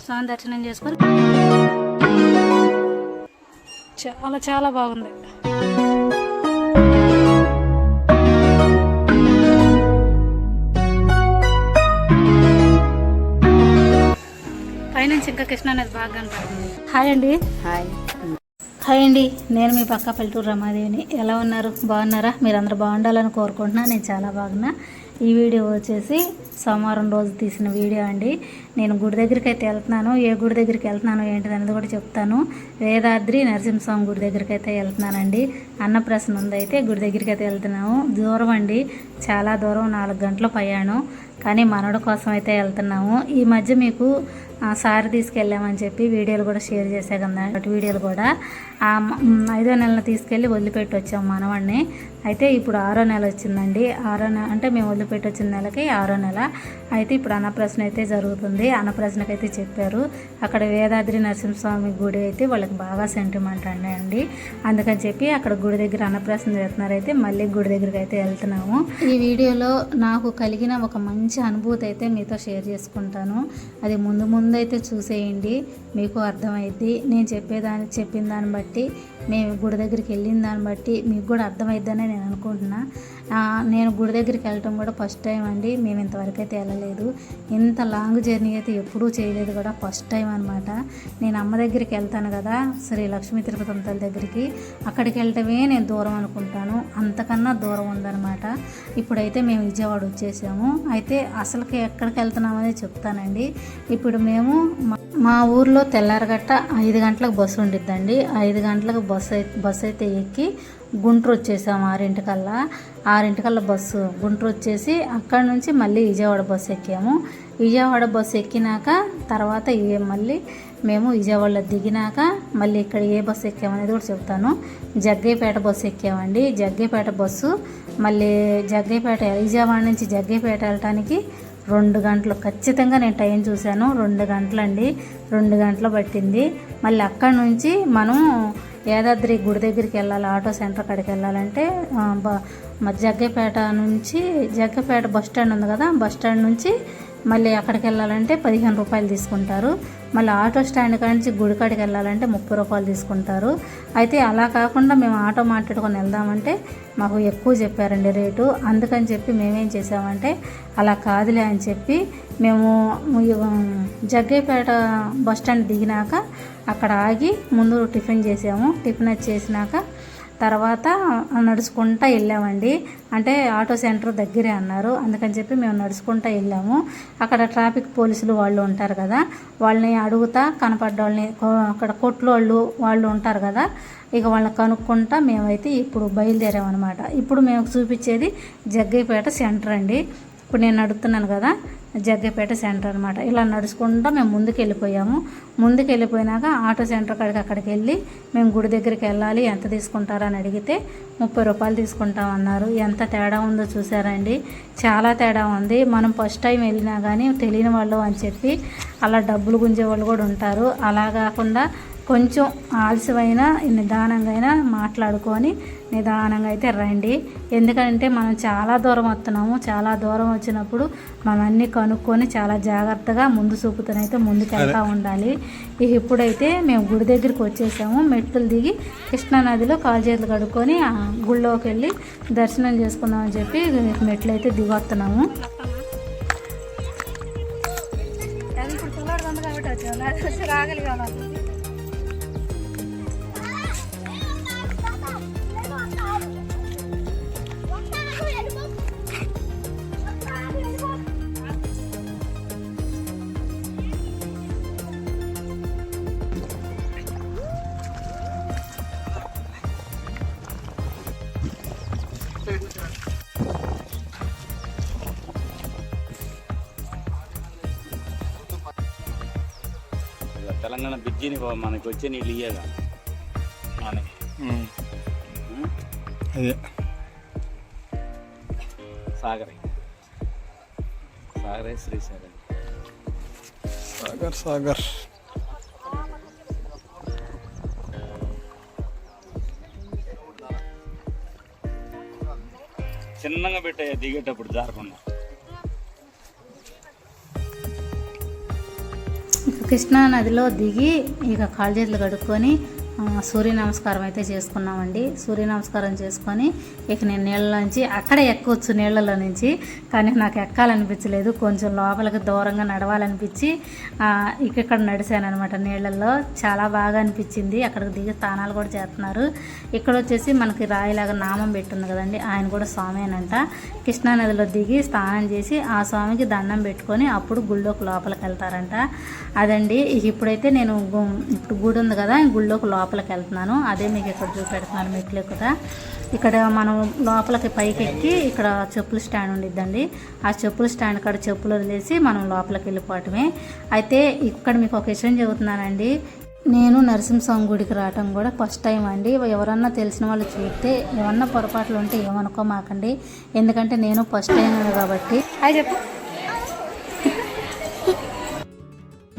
స్వామి దర్శనం చేసుకొని చాలా చాలా బాగుంది. పైనుంచి ఇంకా కృష్ణ నది బాగా కనపడుతుంది. హాయ్ అండి. హాయ్ అండి, నేను మీ పక్క పల్లెటూరు రమాదేవిని. ఎలా ఉన్నారు? బాగున్నారా? మీరందరూ బాగుండాలని కోరుకుంటున్నా. నేను చాలా బాగున్నా. ఈ వీడియో వచ్చేసి సోమవారం రోజు తీసిన వీడియో అండి. నేను గుడి దగ్గరికి అయితే వెళ్తున్నాను. ఏ గుడి దగ్గరికి వెళ్తున్నాను ఏంటిది అనేది కూడా చెప్తాను. వేదాద్రి నరసింహస్వామి గుడి దగ్గరికి అయితే వెళ్తున్నానండి. అన్నప్రసన్న ఉంది, అయితే గుడి దగ్గరికి అయితే వెళ్తున్నాము. దూరం అండి, చాలా దూరం, 4 గంటల ప్రయాణం. కానీ మనవడి కోసం అయితే వెళ్తున్నాము. ఈ మధ్య మీకు సారి తీసుకెళ్ళామని చెప్పి వీడియోలు కూడా షేర్ చేసే కదా, అటు వీడియోలు కూడా 5వ నెలను తీసుకెళ్ళి వదిలిపెట్టి వచ్చాము మనవాడిని. అయితే ఇప్పుడు 6వ నెల వచ్చిందండి. 6వ నెల అంటే మేము వదిలిపెట్టి వచ్చిన నెలకి 6వ నెల. అయితే ఇప్పుడు అన్నప్రసన్న అయితే జరుగుతుంది. అన్నప్రసన్నకి అయితే చెప్పారు. అక్కడ వేదాద్రి నరసింహస్వామి గుడి అయితే వాళ్ళకి బాగా సెంటిమెంట్ అండి. అందుకని చెప్పి అక్కడ గుడి దగ్గర అన్నప్రసన్న చేస్తున్నారు. అయితే మళ్ళీ గుడి దగ్గరికి అయితే వెళ్తున్నాము. ఈ వీడియోలో నాకు కలిగిన ఒక మంచి అనుభూతి అయితే మీతో షేర్ చేసుకుంటాను. అది ముందు అయితే చూసేయండి, మీకు అర్థమైద్ది. నేను చెప్పిన దాన్ని బట్టి, మేము గుడి దగ్గరికి వెళ్ళిన దాన్ని బట్టి మీకు కూడా అర్థమైద్దని నేను అనుకుంటున్నా. నేను గుడి దగ్గరికి వెళ్ళటం కూడా ఫస్ట్ టైం అండి. మేము ఇంతవరకు అయితే వెళ్ళలేదు. ఇంత లాంగ్ జర్నీ అయితే ఎప్పుడూ చేయలేదు కూడా, ఫస్ట్ టైం అనమాట. నేను అమ్మ దగ్గరికి వెళ్తాను కదా, శ్రీ లక్ష్మీ తిరుపతి తల్లి దగ్గరికి. అక్కడికి వెళ్ళటమే నేను దూరం అనుకుంటాను, అంతకన్నా దూరం ఉందన్నమాట. ఇప్పుడైతే మేము విజయవాడ వచ్చేసాము. అయితే అసలుకి ఎక్కడికి వెళ్తున్నామనేది చెప్తానండి. ఇప్పుడు మేము మా ఊర్లో తెల్లారగట్ట 5 గంటలకు బస్సు ఉండిద్దండి. 5 గంటలకు బస్సు అయితే ఎక్కి గుంటూరు వచ్చేసాము. 6 బస్సు గుంటూరు వచ్చేసి అక్కడ నుంచి మళ్ళీ విజయవాడ బస్సు ఎక్కాము. విజయవాడ బస్సు ఎక్కినాక తర్వాత మళ్ళీ మేము విజయవాడలో దిగినాక మళ్ళీ ఇక్కడ ఏ బస్సు ఎక్కామనేది కూడా చెప్తాను. జగ్గయ్యపేట బస్సు ఎక్కామండి. జగ్గయ్యపేట బస్సు మళ్ళీ విజయవాడ నుంచి జగ్గయ్యపేట వెళ్ళటానికి 2 గంటలు ఖచ్చితంగా నేను టైం చూశాను. 2 గంటలండి, 2 గంటలు పట్టింది. మళ్ళీ అక్కడ నుంచి మనం యాదాద్రి గుడి దగ్గరికి వెళ్ళాలి. ఆటో సెంటర్ కాడికి వెళ్ళాలంటే జగ్గయ్యపేట నుంచి జగ్గయ్యపేట బస్ స్టాండ్ ఉంది కదా, బస్ స్టాండ్ నుంచి మళ్ళీ అక్కడికి వెళ్ళాలంటే 15 రూపాయలు తీసుకుంటారు. మళ్ళీ ఆటో స్టాండ్ కాడి నుంచి గుడి కాడికి వెళ్ళాలంటే 30 రూపాయలు తీసుకుంటారు. అయితే అలా కాకుండా మేము ఆటో మాట్లాడుకొని వెళ్దామంటే మాకు ఎక్కువ చెప్పారండి రేటు. అందుకని చెప్పి మేమేం చేసామంటే అలా కాదులే అని చెప్పి మేము జగ్గయ్యపేట బస్ స్టాండ్ దిగినాక అక్కడ ఆగి ముందు టిఫిన్ చేసాము. టిఫిన్ చేసినాక తర్వాత నడుచుకుంటూ వెళ్ళామండి. అంటే ఆటో సెంటర్ దగ్గరే అన్నారు, అందుకని చెప్పి మేము నడుచుకుంటూ వెళ్ళాము. అక్కడ ట్రాఫిక్ పోలీసులు వాళ్ళు ఉంటారు కదా, వాళ్ళని అడుగుతా కనపడ్డ వాళ్ళని, అక్కడ కొట్లు వాళ్ళు ఉంటారు కదా, ఇక వాళ్ళని కనుక్కుంటా మేమైతే ఇప్పుడు బయలుదేరామన్నమాట. ఇప్పుడు మేము చూపించేది జగ్గయ్యపేట సెంటర్ అండి. ఇప్పుడు నేను నడుస్తున్నాను కదా, జగ్గయ్యపేట సెంటర్ అనమాట. ఇలా నడుచుకుంటూ మేము ముందుకు వెళ్ళిపోయినాక ఆటో సెంటర్ కాడికి అక్కడికి వెళ్ళి మేము గుడి దగ్గరికి వెళ్ళాలి, ఎంత తీసుకుంటారని అడిగితే 30 రూపాయలు తీసుకుంటామన్నారు. ఎంత తేడా ఉందో చూసారండి, చాలా తేడా ఉంది. మనం ఫస్ట్ టైం వెళ్ళినా కానీ తెలియని వాళ్ళు అని చెప్పి అలా డబ్బులు గుంజే వాళ్ళు కూడా ఉంటారు. అలా కాకుండా కొంచెం ఆలస్యమైనా నిదానంగా అయినా మాట్లాడుకొని నిదానంగా అయితే రండి. ఎందుకంటే మనం చాలా దూరం వస్తున్నాము. చాలా దూరం వచ్చినప్పుడు మనం అన్నీ కనుక్కొని చాలా జాగ్రత్తగా ముందు చూపుతూనైతే ముందుకు వెళ్తూ ఉండాలి. ఇప్పుడైతే మేము గుడి దగ్గరికి వచ్చేసాము. మెట్లు దిగి కృష్ణానదిలో కాలు చేతులు కడుక్కొని గుళ్ళోకి వెళ్ళి దర్శనం చేసుకుందామని చెప్పి మెట్లు అయితే దిగొస్తున్నాము. తెలంగాణ బిజ్జిని మనకి వచ్చే నీళ్ళు ఇయ్యేగా మనకి అదే సాగరే శ్రీశైలం సాగర్ చిన్నగా పెట్టే దిగేటప్పుడు జారకుండా. కృష్ణా నదిలో దిగి ఇక కాళ్ళు చేతులు కడుక్కొని సూర్య నమస్కారం అయితే చేసుకున్నామండి. సూర్య నమస్కారం చేసుకొని ఇక నేను నీళ్ళ నుంచి అక్కడే ఎక్కొచ్చు నీళ్ళలో నుంచి, కానీ నాకు ఎక్కాలనిపించలేదు. కొంచెం లోపలికి దూరంగా నడవాలనిపించి ఇక్కడ నడిచాను అనమాట నీళ్ళల్లో. చాలా బాగా అనిపించింది. అక్కడికి దిగి స్నానాలు కూడా చేస్తున్నారు. ఇక్కడ వచ్చేసి మనకి రాయిలాగా నామం పెట్టుంది కదండి, ఆయన కూడా స్వామేనంట. కృష్ణా నదిలో దిగి స్నానం చేసి ఆ స్వామికి దండం పెట్టుకొని అప్పుడు గుళ్ళోకి లోపలికి వెళ్తారంట. అదండి ఇప్పుడైతే నేను ఇప్పుడు గుడి ఉంది కదా, గుళ్ళోకి లోపలికి వెళ్తున్నాను. అదే మీకు ఇక్కడ చూపెడుతున్నాను మెట్లు ఎక్కుతా. ఇక్కడ మనం లోపలికి పైకి ఎక్కి ఇక్కడ చెప్పుల స్టాండ్ ఉండిద్దండి. ఆ చెప్పుల స్టాండ్ కాడ చెప్పులు వదిలేసి మనం లోపలికి వెళ్ళిపోవటమే. అయితే ఇక్కడ మీకు ఒక విషయం చెబుతున్నానండి, నేను నరసింహస్వామి గుడికి రావటం కూడా ఫస్ట్ టైం అండి. ఎవరన్నా తెలిసిన వాళ్ళు చూస్తే ఏమన్నా పొరపాట్లు ఉంటే ఏమనుకోమాకండి, ఎందుకంటే నేను ఫస్ట్ టైం కాబట్టి. అది చెప్పు.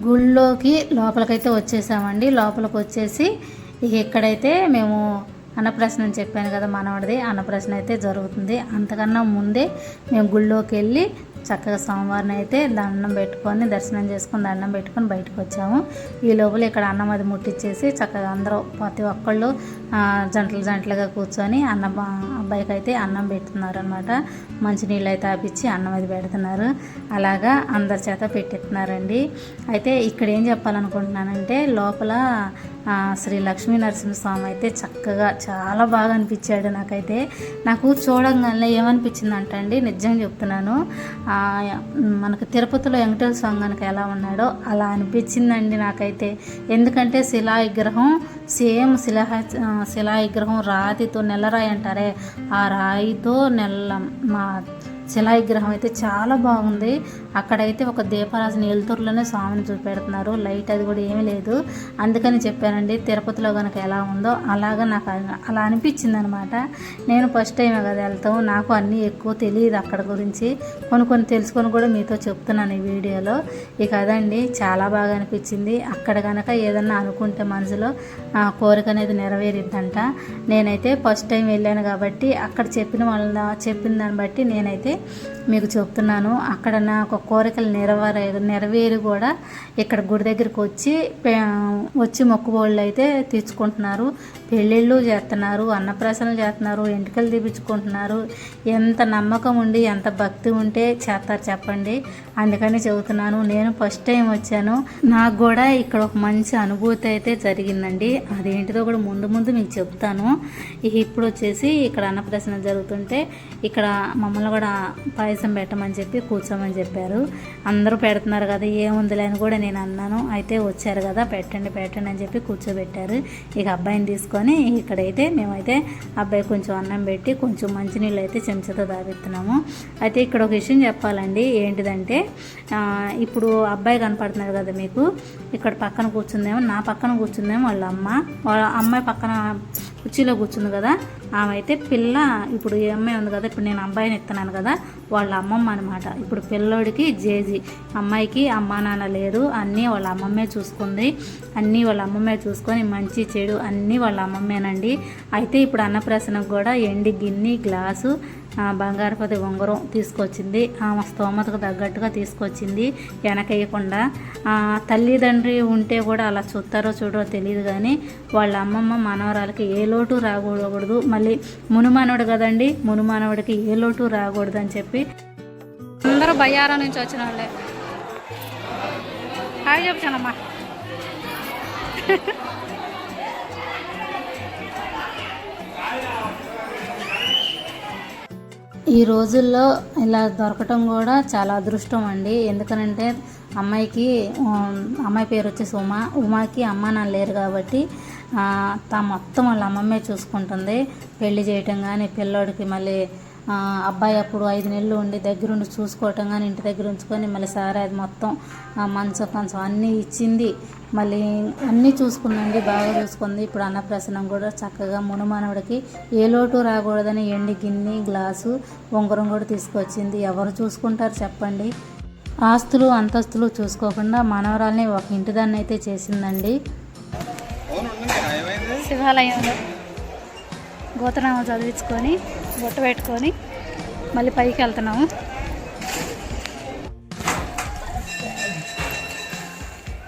గుళ్ళోకి లోపలికైతే వచ్చేసామండి. లోపలికి వచ్చేసి ఇక ఇక్కడైతే మేము అన్నప్రసనం చెప్పాను కదా మనవడిది, అన్నప్రసనం అయితే జరుగుతుంది. అంతకన్నా ముందే మేము గుళ్ళోకి వెళ్ళి చక్కగా స్వామివారిని అయితే దండం పెట్టుకొని దర్శనం చేసుకొని దండం పెట్టుకొని బయటకు వచ్చాము. ఈ లోపల ఇక్కడ అన్నం అది ముట్టించేసి చక్కగా అందరూ ప్రతి ఒక్కళ్ళు జంటలుగా కూర్చొని అబ్బాయికి అయితే అన్నం పెడుతున్నారు అనమాట. మంచినీళ్ళు అయితే ఆపించి అన్నం అది పెడుతున్నారు. అలాగా అందరి చేత పెట్టిస్తున్నారండి. అయితే ఇక్కడ ఏం చెప్పాలనుకుంటున్నానంటే, లోపల శ్రీ లక్ష్మీ నరసింహస్వామి అయితే చక్కగా చాలా బాగా అనిపించాడు నాకైతే. నాకు చూడంగానే ఏమనిపించింది అంటండి, నిజంగా చెప్తున్నాను, మనకు తిరుపతిలో వెంకటేశ్వర స్వామి కనుక ఎలా ఉన్నాడో అలా అనిపించిందండి నాకైతే. ఎందుకంటే శిలా విగ్రహం సేమ్ శిలా విగ్రహం రాతితో నెల్లరాయి అంటారే, ఆ రాయితో మా శిలా విగ్రహం అయితే చాలా బాగుంది. అక్కడైతే ఒక దీపరాజుని వెలుతురులోనే స్వామిని చూపెడుతున్నారు, లైట్ అది కూడా ఏమీ లేదు. అందుకని చెప్పానండి, తిరుపతిలో కనుక ఎలా ఉందో అలాగా నాకు అలా అనిపించింది అనమాట. నేను ఫస్ట్ టైమే కదా వెళ్తాం, నాకు అన్నీ ఎక్కువ తెలియదు అక్కడ గురించి, కొన్ని తెలుసుకొని కూడా మీతో చెప్తున్నాను ఈ వీడియోలో. ఇక అదండి చాలా బాగా అనిపించింది. అక్కడ కనుక ఏదన్నా అనుకుంటే మనసులో కోరిక అనేది నెరవేరిద్దంట. నేనైతే ఫస్ట్ టైం వెళ్ళాను కాబట్టి అక్కడ చెప్పిన దాన్ని బట్టి నేనైతే మీకు చెప్తున్నాను. అక్కడ నాకు కోరికలు నెరవేరి కూడా ఇక్కడ గుడి దగ్గరికి వచ్చి మొక్కుబోళ్ళు అయితే తీర్చుకుంటున్నారు, పెళ్ళిళ్ళు చేస్తున్నారు, అన్నప్రాసనలు చేస్తున్నారు, ఎంటికలు తీపించుకుంటున్నారు. ఎంత నమ్మకం ఉండి ఎంత భక్తి ఉంటే చేస్తారు చెప్పండి. అందుకని చెబుతున్నాను, నేను ఫస్ట్ టైం వచ్చాను, నాకు కూడా ఇక్కడ ఒక మంచి అనుభూతి అయితే జరిగిందండి. అదేంటిదో కూడా ముందు మీకు చెప్తాను. ఇప్పుడు వచ్చేసి ఇక్కడ అన్నప్రాసన జరుగుతుంటే ఇక్కడ మమ్మల్ని కూడా పాయసం పెట్టమని చెప్పి కూర్చోమని చెప్పారు. అందరూ పెడుతున్నారు కదా ఏముందిలే అని కూడా నేను అన్నాను. అయితే వచ్చారు కదా పెట్టండి అని చెప్పి కూర్చోబెట్టారు. ఇక అబ్బాయిని తీసుకొని ఇక్కడైతే మేమైతే అబ్బాయి కొంచెం అన్నం పెట్టి కొంచెం మంచినీళ్ళు అయితే చెంచాతో తాగిస్తున్నాము. అయితే ఇక్కడ ఒక విషయం చెప్పాలండి, ఏంటిదంటే ఇప్పుడు అబ్బాయి కనపడుతున్నారు కదా మీకు, ఇక్కడ పక్కన కూర్చుందేమో, నా పక్కన కూర్చుందేమో వాళ్ళ అమ్మాయి పక్కన కుర్చీలో కూర్చుంది కదా, ఆమె అయితే పిల్ల, ఇప్పుడు ఈ అమ్మాయి ఉంది కదా, ఇప్పుడు నేను అబ్బాయిని ఎత్తున్నాను కదా, వాళ్ళ అమ్మమ్మ అనమాట. ఇప్పుడు పిల్లోడికి జేజీ, అమ్మాయికి అమ్మా నాన్న లేరు, అన్నీ వాళ్ళ అమ్మమ్మే చూసుకుంది. అన్నీ వాళ్ళ అమ్మమ్మే చూసుకొని మంచి చెడు అన్నీ వాళ్ళ అమ్మమ్మేనండి. అయితే ఇప్పుడు అన్నప్రాసనకు కూడా ఎండి గిన్నె, గ్లాసు, బంగారపతి ఉంగరం తీసుకొచ్చింది. ఆమె స్తోమతకు తగ్గట్టుగా తీసుకొచ్చింది, వెనకేయకుండా. తల్లిదండ్రి ఉంటే కూడా అలా చూస్తారో చూడరో తెలియదు, కానీ వాళ్ళ అమ్మమ్మ మనవరాలకి ఏ లోటు రాకూడదు, మళ్ళీ మునుమానవుడు కదండి, మునుమానవుడికి ఏ లోటు రాకూడదు అని చెప్పి అందరూ బయ్యారా నుంచి వచ్చిన వాళ్ళే. హాయ్ చెప్తానమ్మా. ఈ రోజుల్లో ఇలా దొరకటం కూడా చాలా అదృష్టం అండి. ఎందుకనంటే అమ్మాయి పేరు వచ్చేసి ఉమాకి అమ్మ నాన్న లేరు కాబట్టి మొత్తం వాళ్ళ అమ్మమ్మే చూసుకుంటుంది. పెళ్లి చేయటం కానీ, పిల్లోడికి మళ్ళీ అబ్బాయి అప్పుడు 5 నెలలు ఉండి దగ్గరుండి చూసుకోవటం కానీ, ఇంటి దగ్గర ఉంచుకొని మళ్ళీ సారే అది మొత్తం మంచం అన్నీ ఇచ్చింది, మళ్ళీ అన్నీ చూసుకుందండి, బాగా చూసుకుంది. ఇప్పుడు అన్నప్రాసనం కూడా చక్కగా మునుమానవుడికి ఏ లోటు రాకూడదని ఎండి గిన్నె, గ్లాసు, ఉంగరం కూడా తీసుకొచ్చింది. ఎవరు చూసుకుంటారు చెప్పండి. ఆస్తులు అంతస్తులు చూసుకోకుండా మనవరాల్ని ఒక ఇంటిదాన్ని అయితే చేసిందండి. శివాలయంలో గోతనామం చదివించుకొని బొట్టు పెట్టుకొని మళ్ళీ పైకి వెళ్తున్నాము.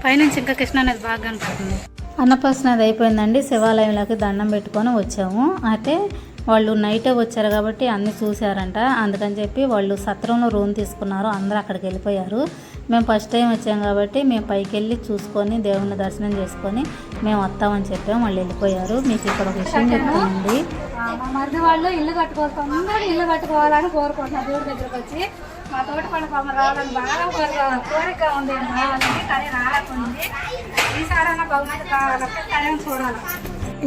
పైనుంచి ఇంకా కృష్ణ అనేది బాగా కనపడుతుంది. అన్నప్రాసన అది అయిపోయిందండి. శివాలయంలోకి దండం పెట్టుకొని వచ్చాము. అయితే వాళ్ళు నైటే వచ్చారు కాబట్టి అన్నీ చూశారంట. అందుకని చెప్పి వాళ్ళు సత్రంలో రూమ్ తీసుకున్నారు. అందరూ అక్కడికి వెళ్ళిపోయారు. మేము ఫస్ట్ టైం వచ్చాం కాబట్టి మేము పైకి వెళ్ళి చూసుకొని దేవుని దర్శనం చేసుకొని మేము వస్తామని చెప్పాము. వాళ్ళు వెళ్ళిపోయారు. మీకు ఇక్కడ ఒక విషయం చెప్తానండి. మా మరిది వాళ్ళు ఇల్లు కట్టుకోవాలి, అందరూ ఇల్లు కట్టుకోవాలని కోరుకుంటున్నారు. దేవుడి దగ్గరకు వచ్చి మా తోటి పని రావాలని బాగా కోరిక ఉంది కానీ రాలేకుంది. ఈసారైనా భగవంతుడు కావాలని చూడాలి.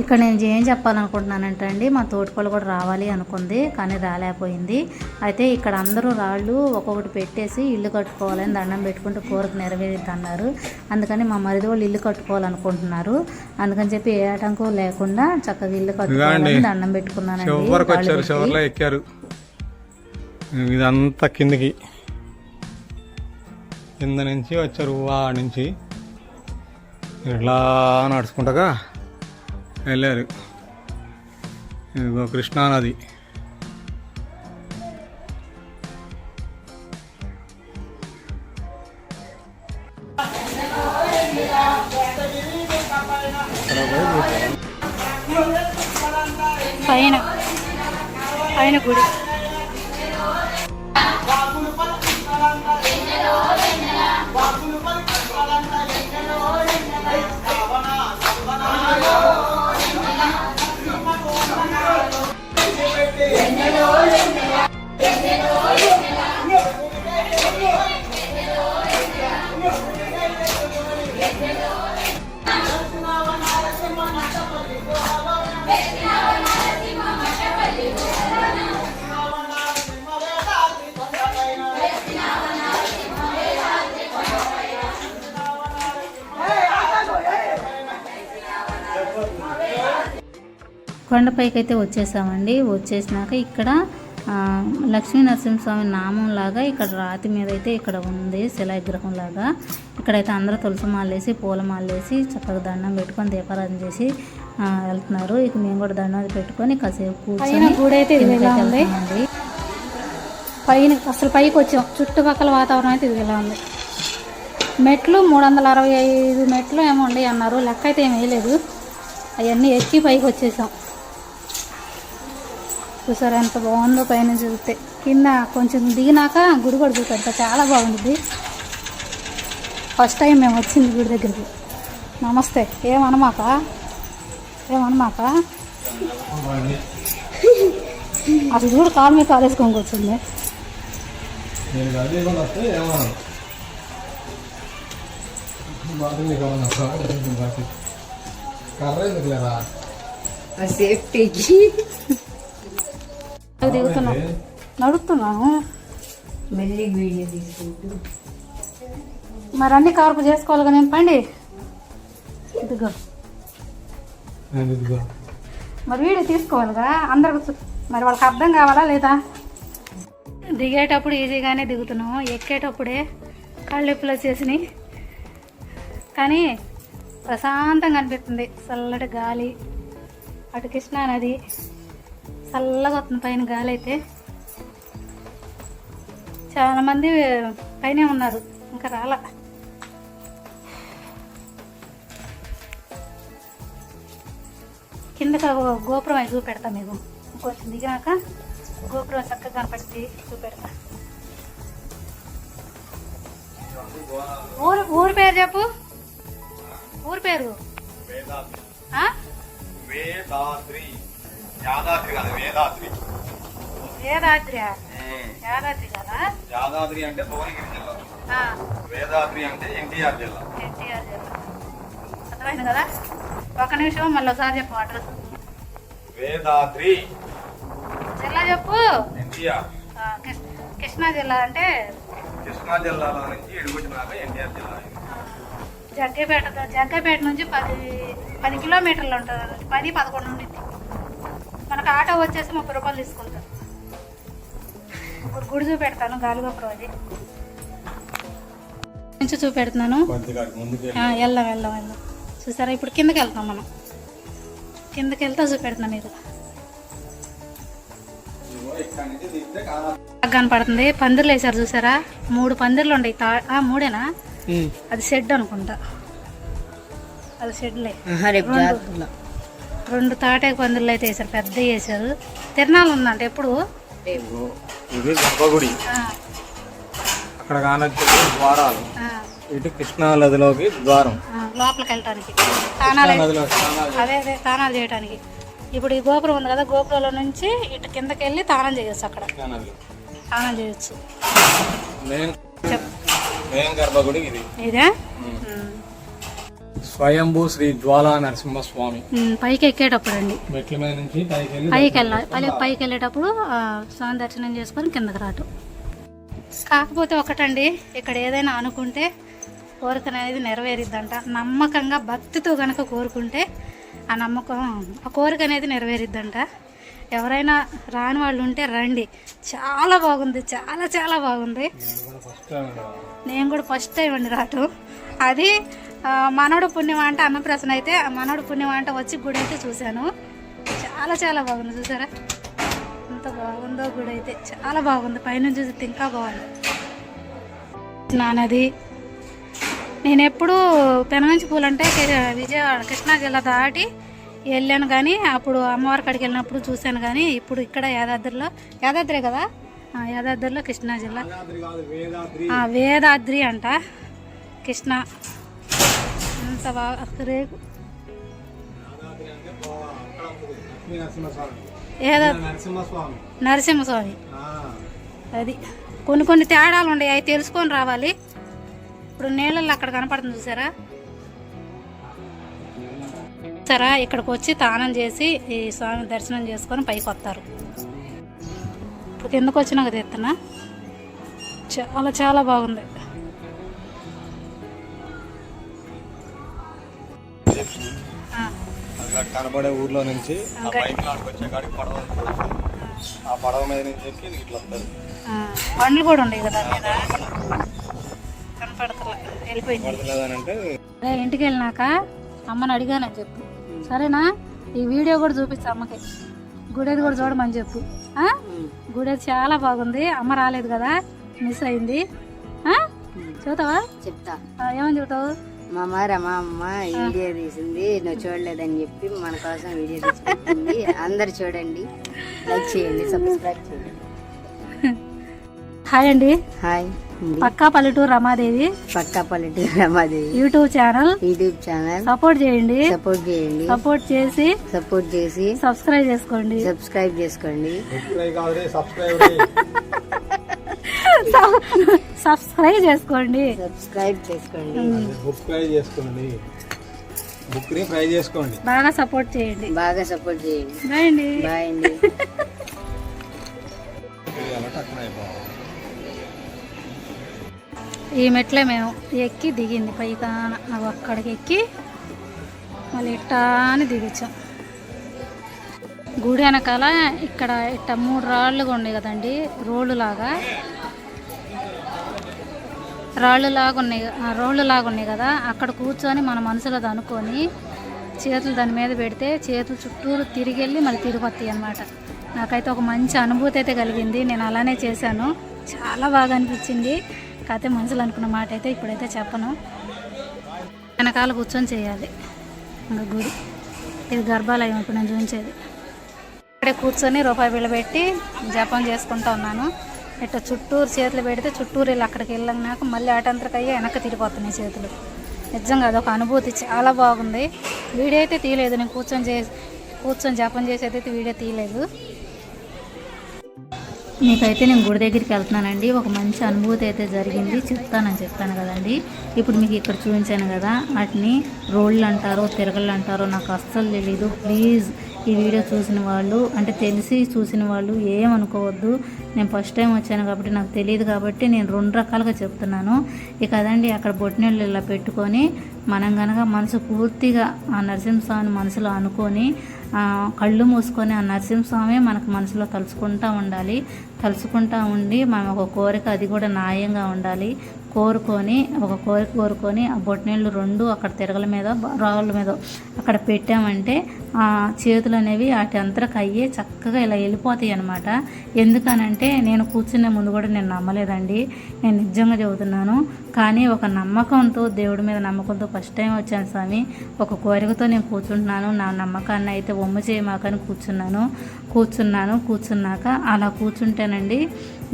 ఇక్కడ నేను ఏం చెప్పాలనుకుంటున్నానంటే అండి, మా తోటిపల్లి కూడా రావాలి అనుకుంది కానీ రాలేకపోయింది. అయితే ఇక్కడ అందరూ రాళ్ళు ఒక్కొక్కటి పెట్టేసి ఇల్లు కట్టుకోవాలని దండం పెట్టుకుంటూ కోరిక నెరవేరిద్ది అన్నారు. అందుకని మా మరిది వాళ్ళు ఇల్లు కట్టుకోవాలనుకుంటున్నారు. అందుకని చెప్పి ఏ ఆటంకం లేకుండా చక్కగా ఇల్లు కట్టుకోవాలని దండం పెట్టుకున్నానండి. ఎక్కారు ఇదంతా కిందకి, కింద నుంచి వచ్చారు. ఆ నుంచి ఇట్లా నడుచుకుంటగా వెళ్ళారు. ఇదిగో కృష్ణానది. పైన పైన గుడి కొండపైకి అయితే వచ్చేసామండి. వచ్చేసినాక ఇక్కడ లక్ష్మీ నరసింహస్వామి నామం లాగా ఇక్కడ రాతి మీద అయితే ఇక్కడ ఉంది శిలావిగ్రహం లాగా. ఇక్కడైతే అందరూ తులసి మాలేసి పూలమాలేసి చక్కగా దండం పెట్టుకొని దీపారాధన చేసి వెళ్తున్నారు. ఇక మేము కూడా దండం పెట్టుకొని కాసేపు కూర్చొని గుడి అయితే వెళ్తామండి. పైన అసలు పైకి వచ్చాం. చుట్టుపక్కల వాతావరణం అయితే ఇది ఇలా ఉంది. మెట్లు 365 మెట్లు ఏమో ఉండి అన్నారు. లెక్క అయితే ఏం వేయలేదు. అవన్నీ ఎక్కి పైకి వచ్చేసాం. చూసారా ఎంత బాగుందో పైన చూస్తే. కింద కొంచెం దిగినాక గుడి కూడా చూపెడతా, చాలా బాగుంది. ఫస్ట్ టైం మేము వచ్చింది గుడి దగ్గరికి. నమస్తే. ఏమనమాక అసలు చూడు కాలు మీద కాలేసుకొని వచ్చింది. దిగుతున్నాం, నడుస్తున్నాను. మరి అన్ని కార్పు చేసుకోవాలి కదా. నేను పండి ఇదిగో మరి వీడియో తీసుకోవాలిగా అందరికి. మరి వాళ్ళకి అర్థం కావాలా లేదా? దిగేటప్పుడు ఈజీగానే దిగుతున్నాము, ఎక్కేటప్పుడే కాళ్ళెప్పులు వచ్చేసినాయి. కానీ ప్రశాంతంగా అనిపిస్తుంది. చల్లటి గాలి, అటు కృష్ణా నది చల్లగా వస్తుంది. పైన గాలి అయితే చాలామంది పైనే ఉన్నారు, ఇంకా రాలా. కిందకి గోపురం అవి చూపెడతా మీకు. కొంచెం దిగినాక గోపురం చక్కగా కనపడి చూపెడతా. ఊరి పేరు చెప్పు. ఊరి పేరు వేదాద్రి. యాదాద్రి కదా. యాదాద్రి అంటే భువనగిరి జిల్లా, వేదాద్రి అంటే ఎన్టీఆర్ జిల్లా. అర్థమైంది కదా. ఒక నిమిషం మళ్ళీ ఒకసారి చెప్పు అడ్రస్. వేదాద్రి జిల్లా చెప్పు. ఎన్టీఆర్. కృష్ణా జిల్లా అంటే కృష్ణా జిల్లాలో నుంచి ఎడుగుతున్నాక ఎన్టీఆర్ జిల్లా. జగ్గపేట నుంచి 10 కిలోమీటర్లు ఉంటుంది. 10-11 ఉండింది. మనకు ఆటో వచ్చేసి 30 రూపాయలు తీసుకుంటాం. ఇప్పుడు గుడి చూపెడతాను, గాలిగోపురం అది నుంచి చూపెడుతున్నాను. వెళ్దాం. చూసారా ఇప్పుడు కిందకి వెళ్తాం మనం. కిందకి వెళ్తా చూపెడుతున్నాం మీకు. కనపడుతుంది. పందిర్లు వేసారు చూసారా. 3 పందిర్లు ఉన్నాయి. 3ఏనా? అది షెడ్ అనుకుంటా. అది షెడ్లే రెండు తాటాకు పందులు అయితే వేసారు, పెద్ద వేసారు. తిరణాలు ఉందంట ఎప్పుడు? ఇది గర్భగుడి, అక్కడ కానొచ్చి ద్వారాలు, ఇటు కృష్ణా నదిలోకి ద్వారం, లోపలికి వెళ్ళటానికి తానాలు, అదే తానాలు చేయడానికి. ఇప్పుడు ఈ గోపురం ఉంది కదా, గోపురంలో నుంచి ఇటు కిందకి వెళ్ళి తానం చేయొచ్చు, అక్కడ తానం చేయొచ్చు. గర్భగుడి ఇది. ఇదే స్వయంభూ శ్రీ జ్వాలా నరసింహస్వామి. పైకి ఎక్కేటప్పుడు అండి, మెట్ల మీద నుంచి పైకి వెళ్ళేటప్పుడు స్వామి దర్శనం చేసుకొని కిందకి రావటం. కాకపోతే ఒకటండి, ఇక్కడ ఏదైనా అనుకుంటే కోరిక అనేది నెరవేరిద్దంట. నమ్మకంగా భక్తితో కనుక కోరుకుంటే ఆ కోరిక అనేది నెరవేరిద్దంట. ఎవరైనా రాని వాళ్ళు ఉంటే రండి, చాలా బాగుంది, చాలా చాలా బాగుంది. నేను కూడా ఫస్ట్ టైం అండి రావటం. అది మనోడు పుణ్యం అంటే అన్నప్రసన్న అయితే మనోడు పుణ్యం అంటే వచ్చి గుడి అయితే చూశాను. చాలా చాలా బాగుంది, చూసారా ఎంత బాగుందో గుడి అయితే, చాలా బాగుంది. పైనుంచి చూస్తే ఇంకా బాగుంది. నానది నేను ఎప్పుడు పెనమంచి పూలు అంటే విజయవాడ కృష్ణా జిల్లా దాటి వెళ్ళాను, కానీ అప్పుడు అమ్మవారి కాడికి వెళ్ళినప్పుడు చూశాను. కానీ ఇప్పుడు ఇక్కడ యాదాద్రే కదా, యాదాద్రిలో కృష్ణా జిల్లా, వేదాద్రి అంట కృష్ణా. అంత బాగా రేపు నరసింహస్వామి. అది కొన్ని తేడాలు ఉన్నాయి, అవి తెలుసుకొని రావాలి. ఇప్పుడు నీళ్ళల్లో అక్కడ కనపడుతుంది చూసారా, ఇక్కడికి వచ్చి తానం చేసి ఈ స్వామి దర్శనం చేసుకొని పైకి వస్తారు. ఇప్పుడు కిందకు వచ్చినాక తెస్తున్నా, చాలా చాలా బాగుంది. కనబడే ఊర్లో నుంచి ఆ పడవ మీద నుంచి ఇట్లా వస్తారు. బండ్లు కూడా ఉన్నాయి కదా మీద, కనపడతలే, వెళ్ళిపోయింది. ఇంటికి వెళ్ళినాక అమ్మని అడిగానని చెప్పు, సరేనా? ఈ వీడియో కూడా చూపించు అమ్మకి, గుడేది కూడా చూడమని చెప్పు. గుడేది చాలా బాగుంది, అమ్మ రాలేదు కదా, మిస్ అయింది. చూతావా? చెప్తా. ఏమని చెబుతావు? మా అమ్మ వీడియో తీసింది, నువ్వు చూడలేదని చెప్పి మన కోసం వీడియో తీసి పెట్టింది. అందరు చూడండి, లైక్ చేయండి, సబ్స్క్రైబ్ చేయండి. హాయ్ అండి. హాయ్. పక్కా పల్లెటూరు రమాదేవి యూట్యూబ్ ఛానల్ సపోర్ట్ చేయండి, సపోర్ట్ చేసి సబ్స్క్రైబ్ చేసుకోండి. సబ్స్క్రైబ్ చేసుకోండి. బాగా సపోర్ట్ చేయండి. బాయ్ అండి. ఈ మెట్లే మేము ఎక్కి దిగింది పైకి, అక్కడికి ఎక్కి మళ్ళీ ఇట్టా అని దిగొచ్చాం. గుడి వెనకాల ఇక్కడ ఇట్ట 3 రాళ్ళుగా ఉన్నాయి కదండి, రోళ్ళు లాగా ఉన్నాయి కదా, అక్కడ కూర్చొని మన మనసులో అనుకొని చేతులు దాని మీద పెడితే చేతులు చుట్టూరు తిరిగి వెళ్ళి మళ్ళీ తిరిగి వస్తాయి అన్నమాట. నాకైతే ఒక మంచి అనుభూతి అయితే కలిగింది. నేను అలానే చేశాను, చాలా బాగా అనిపించింది. కాకపోతే మనసులో అనుకున్న మాట అయితే ఇప్పుడైతే చెప్పను. వెనకాల కూర్చొని చేయాలి ఇంకా గుడి. ఇది గర్భాలయం ఇప్పుడు నేను చూపించేది. ఇక్కడే కూర్చొని రూపాయి బిళ్ళ పెట్టి జపం చేసుకుంటూ ఉన్నాను. ఇట్లా చుట్టూరు చేతులు పెడితే చుట్టూరు వెళ్ళి అక్కడికి వెళ్ళినాక మళ్ళీ ఆటంతరకయ్యి వెనక్కి తిరిగిపోతున్నాయి చేతులు. నిజంగా అదొక అనుభూతి, చాలా బాగుంది. వీడియో అయితే తీయలేదు, నేను కూర్చొని జపం చేసేదైతే వీడియో తీయలేదు. మీకైతే నేను గుడి దగ్గరికి వెళ్తున్నానండి. ఒక మంచి అనుభూతి అయితే జరిగింది, చెప్తానని చెప్పాను కదండి. ఇప్పుడు మీకు ఇక్కడ చూపించాను కదా, వాటిని రోళ్ళు అంటారో తిరగళ్ళు అంటారో నాకు అస్సలు తెలీదు. ప్లీజ్ ఈ వీడియో చూసిన వాళ్ళు, అంటే తెలిసి చూసిన వాళ్ళు ఏమనుకోవద్దు. నేను ఫస్ట్ టైం వచ్చాను కాబట్టి నాకు తెలియదు కాబట్టి నేను 2 రకాలుగా చెప్తున్నాను. ఇక అదండి, అక్కడ బొట్టినీళ్ళు ఇలా పెట్టుకొని మనం కనుక మనసు పూర్తిగా ఆ నరసింహస్వామిని మనసులో అనుకొని కళ్ళు మూసుకొని ఆ నరసింహస్వామి మనకు మనసులో తలుచుకుంటూ ఉండాలి. తలుచుకుంటూ ఉండి మనం ఒక కోరిక, అది కూడా న్యాయంగా ఉండాలి, ఒక కోరిక కోరుకొని ఆ బొట్టినీళ్ళు 2 అక్కడ తిరగల మీద రాళ్ళ మీద అక్కడ పెట్టామంటే ఆ చేతులు అనేవి వాటి అంతరకు అయ్యే చక్కగా ఇలా వెళ్ళిపోతాయి అన్నమాట. ఎందుకనంటే నేను కూర్చునే ముందు కూడా నేను నమ్మలేదండి, నేను నిజంగా చెబుతున్నాను. కానీ ఒక నమ్మకంతో, దేవుడి మీద నమ్మకంతో ఫస్ట్ టైం వచ్చాను స్వామి. ఒక కోరికతో నేను కూర్చుంటున్నాను. నా నమ్మకాన్ని అయితే ఒమ్ము చేయమాకని కూర్చున్నాక అలా కూర్చుంటేనండి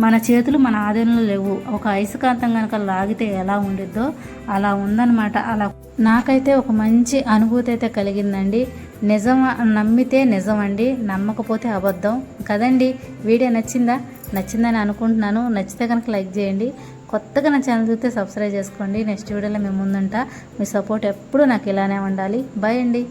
మన చేతులు మన ఆధీనంలో లేవు. ఒక అయస్కాంతం కనుక లాగితే ఎలా ఉండిద్దో అలా ఉందన్నమాట. అలా నాకైతే ఒక మంచి అనుభూతి అయితే కలిగిందండి. నమ్మితే నిజం అండి, నమ్మకపోతే అబద్ధం కదండి. వీడియో నచ్చిందని అనుకుంటున్నాను. నచ్చితే కనుక లైక్ చేయండి. కొత్తగా నా ఛానల్ చూస్తే సబ్స్క్రైబ్ చేసుకోండి. నెక్స్ట్ వీడియోలో మేము ముందుంటా. మీ సపోర్ట్ ఎప్పుడూ నాకు ఇలానే ఉండాలి. బాయ్ అండి.